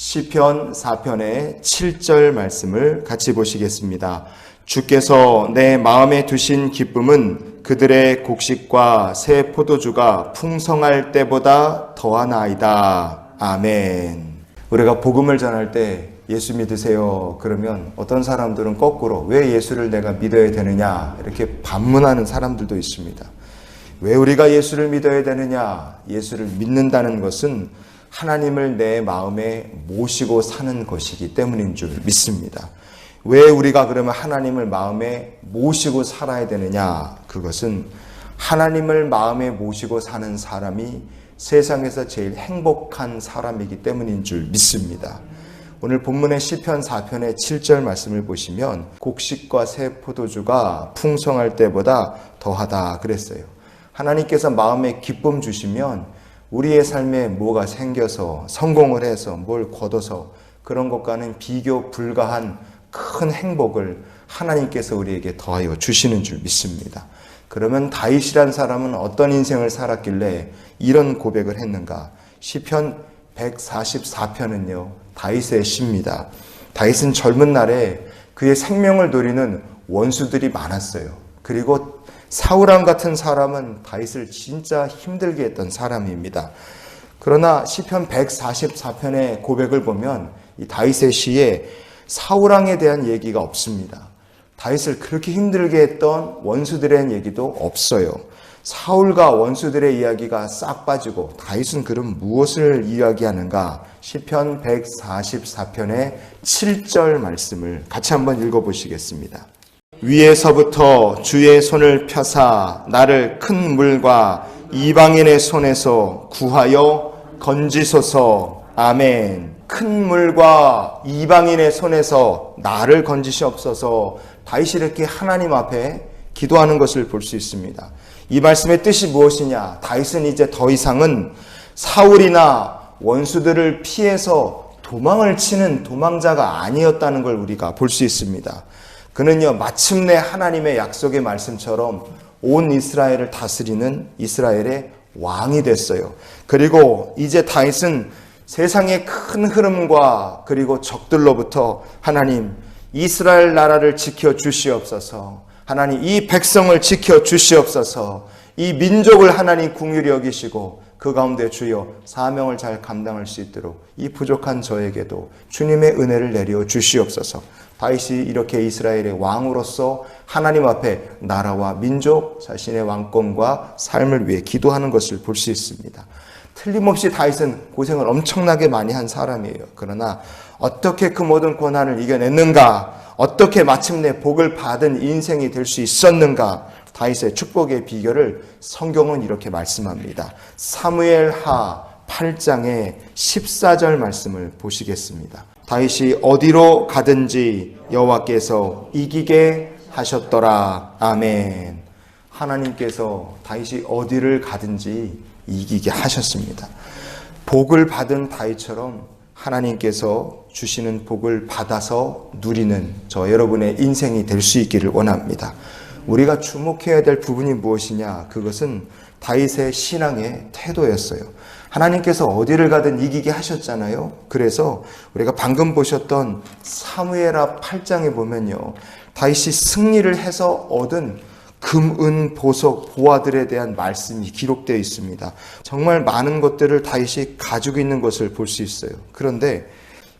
시편 4편의 7절 말씀을 같이 보시겠습니다. 주께서 내 마음에 두신 기쁨은 그들의 곡식과 새 포도주가 풍성할 때보다 더하나이다. 아멘. 우리가 복음을 전할 때 예수 믿으세요 그러면 어떤 사람들은 거꾸로 왜 예수를 내가 믿어야 되느냐 이렇게 반문하는 사람들도 있습니다. 왜 우리가 예수를 믿어야 되느냐? 예수를 믿는다는 것은 하나님을 내 마음에 모시고 사는 것이기 때문인 줄 믿습니다. 왜 우리가 그러면 하나님을 마음에 모시고 살아야 되느냐? 그것은 하나님을 마음에 모시고 사는 사람이 세상에서 제일 행복한 사람이기 때문인 줄 믿습니다. 오늘 본문의 시편 4편의 7절 말씀을 보시면 곡식과 새 포도주가 풍성할 때보다 더하다 그랬어요. 하나님께서 마음에 기쁨 주시면 우리의 삶에 뭐가 생겨서 성공을 해서 뭘 거둬서 그런 것과는 비교 불가한 큰 행복을 하나님께서 우리에게 더하여 주시는 줄 믿습니다. 그러면 다윗이란 사람은 어떤 인생을 살았길래 이런 고백을 했는가? 시편 144편은요 다윗의 시입니다. 다윗은 젊은 날에 그의 생명을 노리는 원수들이 많았어요. 그리고 사울왕 같은 사람은 다윗을 진짜 힘들게 했던 사람입니다. 그러나 시편 144편의 고백을 보면 이 다윗의 시에 사울왕에 대한 얘기가 없습니다. 다윗을 그렇게 힘들게 했던 원수들의 얘기도 없어요. 사울과 원수들의 이야기가 싹 빠지고 다윗은 그럼 무엇을 이야기하는가? 시편 144편의 7절 말씀을 같이 한번 읽어보시겠습니다. 위에서부터 주의 손을 펴사 나를 큰 물과 이방인의 손에서 구하여 건지소서. 아멘. 큰 물과 이방인의 손에서 나를 건지시옵소서. 다윗이 이렇게 하나님 앞에 기도하는 것을 볼 수 있습니다. 이 말씀의 뜻이 무엇이냐? 다윗은 이제 더 이상은 사울이나 원수들을 피해서 도망을 치는 도망자가 아니었다는 걸 우리가 볼 수 있습니다. 그는요 마침내 하나님의 약속의 말씀처럼 온 이스라엘을 다스리는 이스라엘의 왕이 됐어요. 그리고 이제 다윗은 세상의 큰 흐름과 그리고 적들로부터 하나님 이스라엘 나라를 지켜 주시옵소서. 하나님 이 백성을 지켜 주시옵소서. 이 민족을 하나님 긍휼히 여기시고 그 가운데 주여 사명을 잘 감당할 수 있도록 이 부족한 저에게도 주님의 은혜를 내려 주시옵소서. 다윗이 이렇게 이스라엘의 왕으로서 하나님 앞에 나라와 민족, 자신의 왕권과 삶을 위해 기도하는 것을 볼 수 있습니다. 틀림없이 다윗은 고생을 엄청나게 많이 한 사람이에요. 그러나 어떻게 그 모든 고난을 이겨냈는가? 어떻게 마침내 복을 받은 인생이 될 수 있었는가? 다윗의 축복의 비결을 성경은 이렇게 말씀합니다. 사무엘하 8장의 14절 말씀을 보시겠습니다. 다윗이 어디로 가든지 여호와께서 이기게 하셨더라. 아멘. 하나님께서 다윗이 어디를 가든지 이기게 하셨습니다. 복을 받은 다윗처럼 하나님께서 주시는 복을 받아서 누리는 저 여러분의 인생이 될 수 있기를 원합니다. 우리가 주목해야 될 부분이 무엇이냐? 그것은 다윗의 신앙의 태도였어요. 하나님께서 어디를 가든 이기게 하셨잖아요. 그래서 우리가 방금 보셨던 사무엘하 8장에 보면요. 다윗이 승리를 해서 얻은 금, 은, 보석, 보화들에 대한 말씀이 기록되어 있습니다. 정말 많은 것들을 다윗이 가지고 있는 것을 볼 수 있어요. 그런데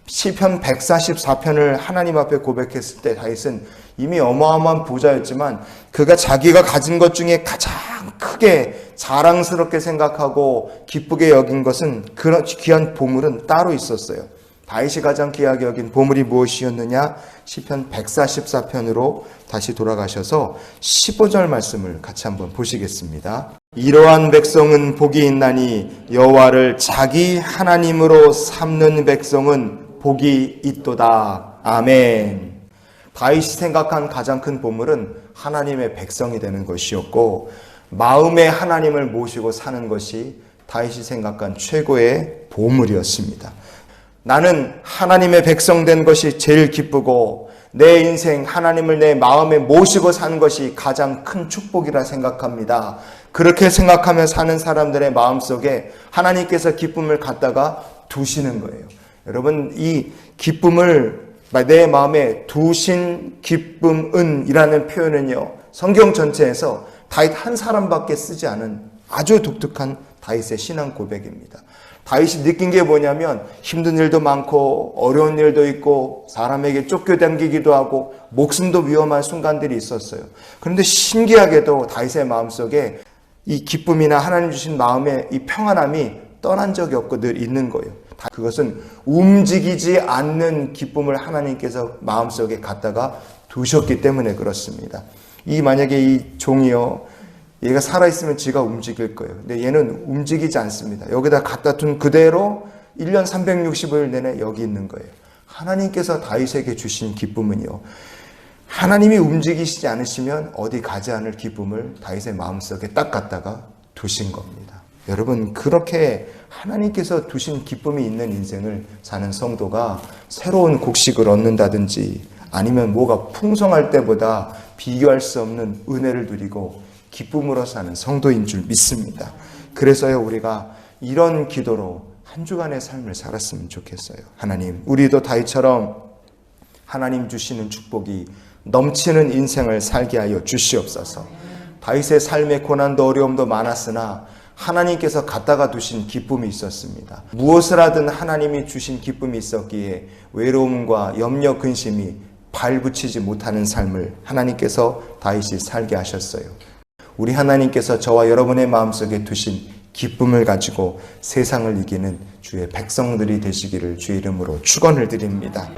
시편 144편을 하나님 앞에 고백했을 때 다윗은 이미 어마어마한 부자였지만 그가 자기가 가진 것 중에 가장 크게 자랑스럽게 생각하고 기쁘게 여긴 것은 그런 귀한 보물은 따로 있었어요. 다윗이 가장 귀하게 여긴 보물이 무엇이었느냐? 시편 144편으로 다시 돌아가셔서 15절 말씀을 같이 한번 보시겠습니다. 이러한 백성은 복이 있나니 여호와를 자기 하나님으로 삼는 백성은 복이 있도다. 아멘. 다윗이 생각한 가장 큰 보물은 하나님의 백성이 되는 것이었고 마음에 하나님을 모시고 사는 것이 다윗이 생각한 최고의 보물이었습니다. 나는 하나님의 백성 된 것이 제일 기쁘고 내 인생 하나님을 내 마음에 모시고 사는 것이 가장 큰 축복이라 생각합니다. 그렇게 생각하며 사는 사람들의 마음속에 하나님께서 기쁨을 갖다가 두시는 거예요. 여러분, 이 기쁨을 내 마음에 두신 기쁨은 이라는 표현은요, 성경 전체에서 다윗 한 사람밖에 쓰지 않은 아주 독특한 다윗의 신앙 고백입니다. 다윗이 느낀 게 뭐냐면 힘든 일도 많고 어려운 일도 있고 사람에게 쫓겨당기기도 하고 목숨도 위험한 순간들이 있었어요. 그런데 신기하게도 다윗의 마음속에 이 기쁨이나 하나님 주신 마음의 이 평안함이 떠난 적이 없고 늘 있는 거예요. 그것은 움직이지 않는 기쁨을 하나님께서 마음속에 갖다가 두셨기 때문에 그렇습니다. 만약에 이 종이요, 얘가 살아있으면 지가 움직일 거예요. 근데 얘는 움직이지 않습니다. 여기다 갖다 둔 그대로 1년 365일 내내 여기 있는 거예요. 하나님께서 다윗에게 주신 기쁨은요, 하나님이 움직이시지 않으시면 어디 가지 않을 기쁨을 다윗의 마음속에 딱 갖다가 두신 겁니다. 여러분, 그렇게 하나님께서 두신 기쁨이 있는 인생을 사는 성도가 새로운 곡식을 얻는다든지 아니면 뭐가 풍성할 때보다 비교할 수 없는 은혜를 누리고 기쁨으로 사는 성도인 줄 믿습니다. 그래서요, 우리가 이런 기도로 한 주간의 삶을 살았으면 좋겠어요. 하나님, 우리도 다윗처럼 하나님 주시는 축복이 넘치는 인생을 살게 하여 주시옵소서. 다윗의 삶의 고난도 어려움도 많았으나 하나님께서 갖다가 두신 기쁨이 있었습니다. 무엇을 하든 하나님이 주신 기쁨이 있었기에 외로움과 염려, 근심이 발붙이지 못하는 삶을 하나님께서 다윗이 살게 하셨어요. 우리 하나님께서 저와 여러분의 마음속에 두신 기쁨을 가지고 세상을 이기는 주의 백성들이 되시기를 주의 이름으로 축원을 드립니다.